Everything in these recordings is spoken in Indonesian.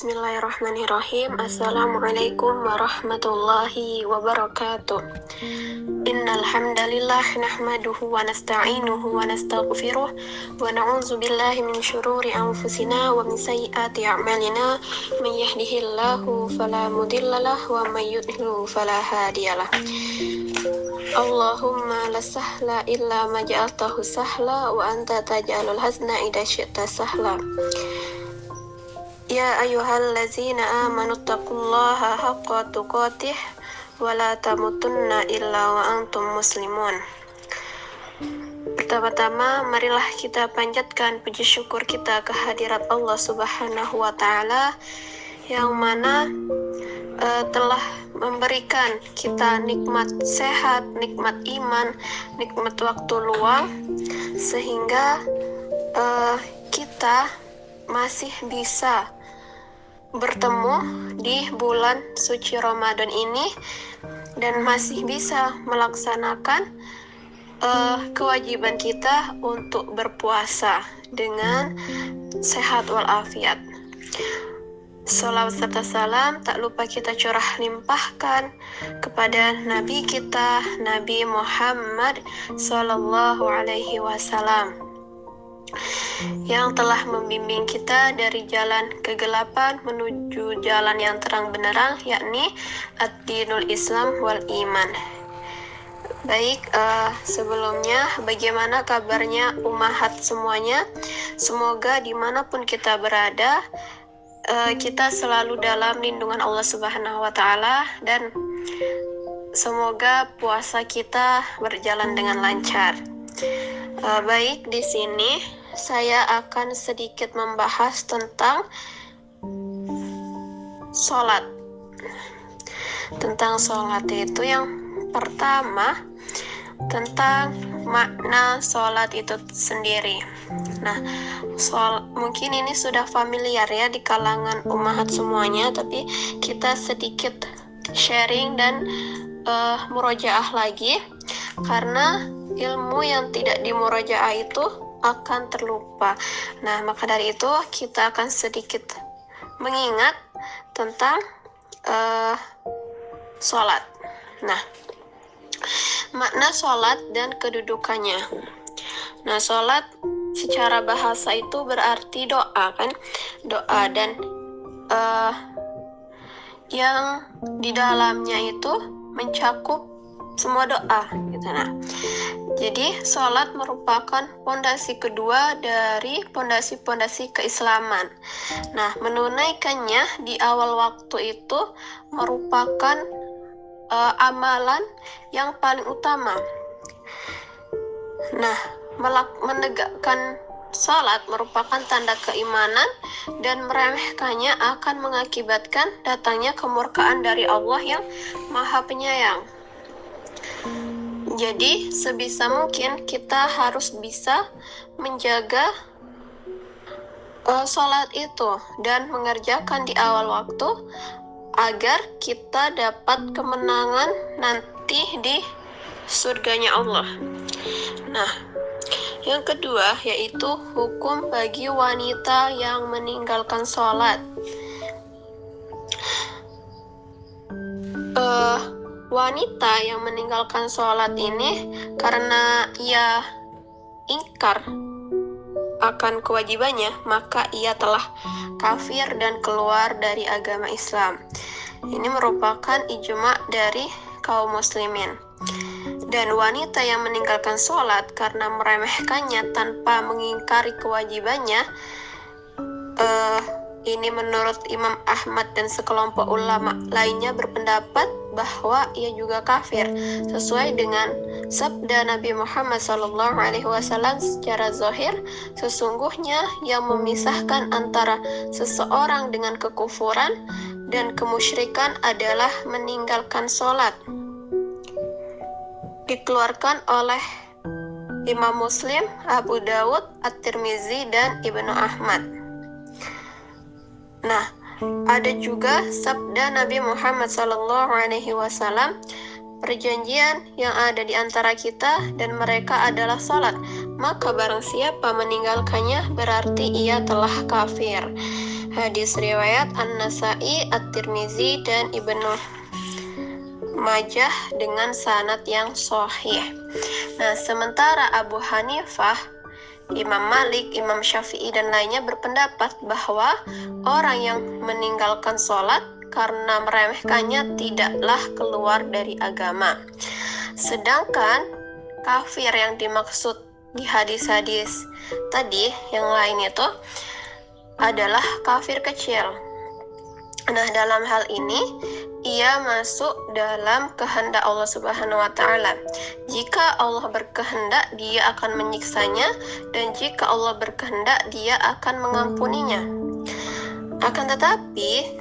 Bismillahirrahmanirrahim. Assalamualaikum warahmatullahi wabarakatuh. Innal hamdalillah nahmaduhu wa nasta'inuhu wa nastaghfiruh wa na'udzu billahi min syururi anfusina wa min sayyiati a'malina. May yahdihillahu fala mudhillalah wa may yudhlil fala hadiyalah. Allahumma la sahla illa ma ja'altahu sahla wa anta taj'alul hazna idza syi'ta sahla. Ya ayyuhallazina amanu taqullaha haqqa tuqatih wa la tamutunna illa wa antum muslimun. Pertama-tama marilah kita panjatkan puji syukur kita kehadirat Allah Subhanahu wa taala yang mana telah memberikan kita nikmat sehat, nikmat iman, nikmat waktu luang sehingga kita masih bisa bertemu di bulan suci Ramadan ini dan masih bisa melaksanakan kewajiban kita untuk berpuasa dengan sehat walafiat. Salawat serta salam tak lupa kita curah limpahkan kepada Nabi kita, Nabi Muhammad Sallallahu Alaihi Wasallam, yang telah membimbing kita dari jalan kegelapan menuju jalan yang terang benderang, yakni ad-dinul Islam wal iman. Baik, sebelumnya bagaimana kabarnya ummahat semuanya? Semoga dimanapun kita berada, kita selalu dalam lindungan Allah Subhanahu wa taala dan semoga puasa kita berjalan dengan lancar. Baik, di sini saya akan sedikit membahas tentang sholat. Tentang sholat itu yang pertama, tentang makna sholat itu sendiri. Nah, mungkin ini sudah familiar ya di kalangan ummahat semuanya, tapi kita sedikit sharing dan murojaah lagi, karena ilmu yang tidak dimurojaah itu akan terlupa. Nah, maka dari itu kita akan sedikit mengingat tentang sholat. Nah, makna sholat dan kedudukannya. Nah, sholat secara bahasa itu berarti doa, kan? Doa, dan yang di dalamnya itu mencakup semua doa gitu. Nah, jadi sholat merupakan pondasi kedua dari pondasi-pondasi keislaman. Nah, menunaikannya di awal waktu itu merupakan amalan yang paling utama. Nah, menegakkan sholat merupakan tanda keimanan dan meremehkannya akan mengakibatkan datangnya kemurkaan dari Allah yang Maha Penyayang. Jadi, sebisa mungkin kita harus bisa menjaga sholat itu dan mengerjakan di awal waktu agar kita dapat kemenangan nanti di surganya Allah. Nah, yang kedua yaitu hukum bagi wanita yang meninggalkan sholat. Wanita yang meninggalkan sholat ini karena ia ingkar akan kewajibannya, maka ia telah kafir dan keluar dari agama Islam. Ini merupakan ijma' dari kaum muslimin. Dan wanita yang meninggalkan sholat karena meremehkannya tanpa mengingkari kewajibannya, ini menurut Imam Ahmad dan sekelompok ulama lainnya berpendapat bahwa ia juga kafir, sesuai dengan sabda Nabi Muhammad SAW secara zahir, sesungguhnya yang memisahkan antara seseorang dengan kekufuran dan kemusyrikan adalah meninggalkan sholat. Dikeluarkan oleh Imam Muslim, Abu Dawud, At-Tirmizi, dan Ibnu Ahmad. Nah, ada juga sabda Nabi Muhammad SAW, perjanjian yang ada di antara kita dan mereka adalah salat, maka barang siapa meninggalkannya berarti ia telah kafir. Hadis riwayat An-Nasa'i, At-Tirmizi, dan Ibnu Majah dengan sanad yang sahih. Nah, sementara Abu Hanifah, Imam Malik, Imam Syafi'i, dan lainnya berpendapat bahwa orang yang meninggalkan sholat karena meremehkannya tidaklah keluar dari agama. Sedangkan kafir yang dimaksud di hadis-hadis tadi yang lain itu adalah kafir kecil. Nah, dalam hal ini ia masuk dalam kehendak Allah Subhanahu wa Ta'ala. Jika Allah berkehendak, Dia akan menyiksanya, dan jika Allah berkehendak, Dia akan mengampuninya. Akan tetapi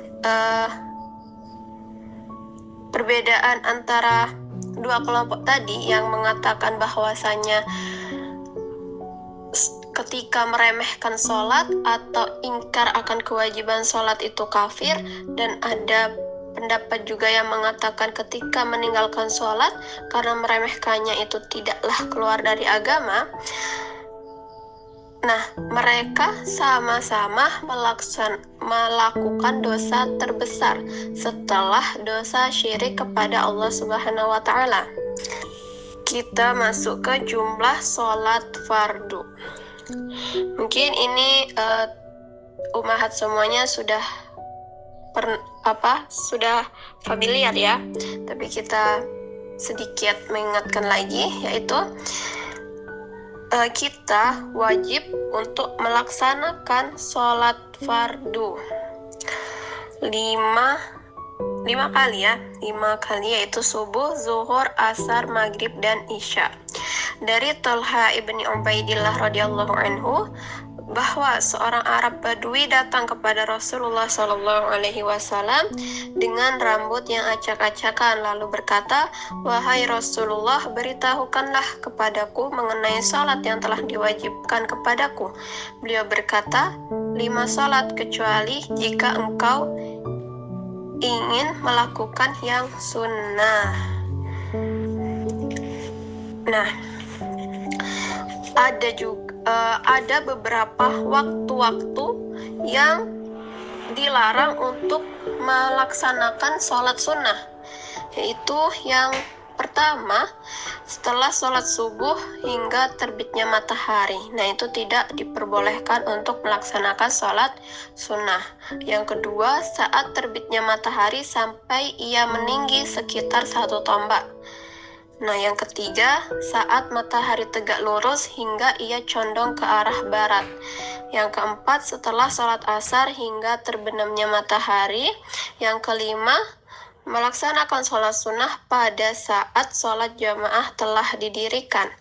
perbedaan antara dua kelompok tadi yang mengatakan bahwasanya ketika meremehkan sholat atau ingkar akan kewajiban sholat itu kafir, dan ada pendapat juga yang mengatakan ketika meninggalkan sholat karena meremehkannya itu tidaklah keluar dari agama. Nah, mereka sama-sama melakukan dosa terbesar setelah dosa syirik kepada Allah Subhanahu wa Ta'ala. Kita masuk ke jumlah sholat fardu. Mungkin ini ummahat semuanya sudah familiar ya, tapi kita sedikit mengingatkan lagi, yaitu kita wajib untuk melaksanakan sholat fardu 5 kali, yaitu subuh, zuhur, asar, maghrib, dan isya. Dari Talha ibni Ubaidillah radhiyallahu anhu bahwa seorang Arab Badui datang kepada Rasulullah SAW dengan rambut yang acak-acakan, lalu berkata, "Wahai Rasulullah, beritahukanlah kepadaku mengenai salat yang telah diwajibkan kepadaku." Beliau berkata, 5 salat, kecuali jika engkau ingin melakukan yang sunnah. Nah, ada beberapa waktu-waktu yang dilarang untuk melaksanakan sholat sunnah, yaitu yang pertama setelah sholat subuh hingga terbitnya matahari. Nah, itu tidak diperbolehkan untuk melaksanakan sholat sunnah. Yang kedua, saat terbitnya matahari sampai ia meninggi sekitar 1 tombak. Nah, yang ketiga, saat matahari tegak lurus hingga ia condong ke arah barat. Yang keempat, setelah sholat asar hingga terbenamnya matahari. Yang kelima, melaksanakan sholat sunnah pada saat sholat jamaah telah didirikan.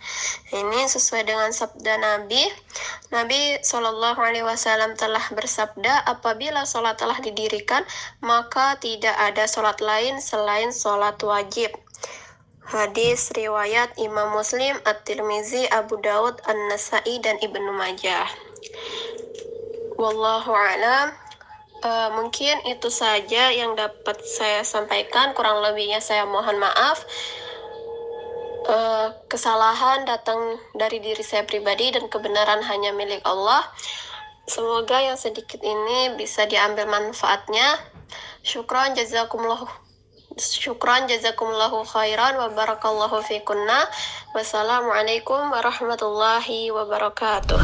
Ini sesuai dengan sabda Nabi. Nabi SAW telah bersabda, apabila sholat telah didirikan, maka tidak ada sholat lain selain sholat wajib. Hadis riwayat Imam Muslim, At-Tirmizi, Abu Daud, An-Nasa'i, dan Ibnu Majah. Wallahu a'lam. Mungkin itu saja yang dapat saya sampaikan. Kurang lebihnya saya mohon maaf. Kesalahan datang dari diri saya pribadi dan kebenaran hanya milik Allah. Semoga yang sedikit ini bisa diambil manfaatnya. Syukran jazakumullahu khairan wa barakallahu fikunna. Wassalamualaikum warahmatullahi wabarakatuh.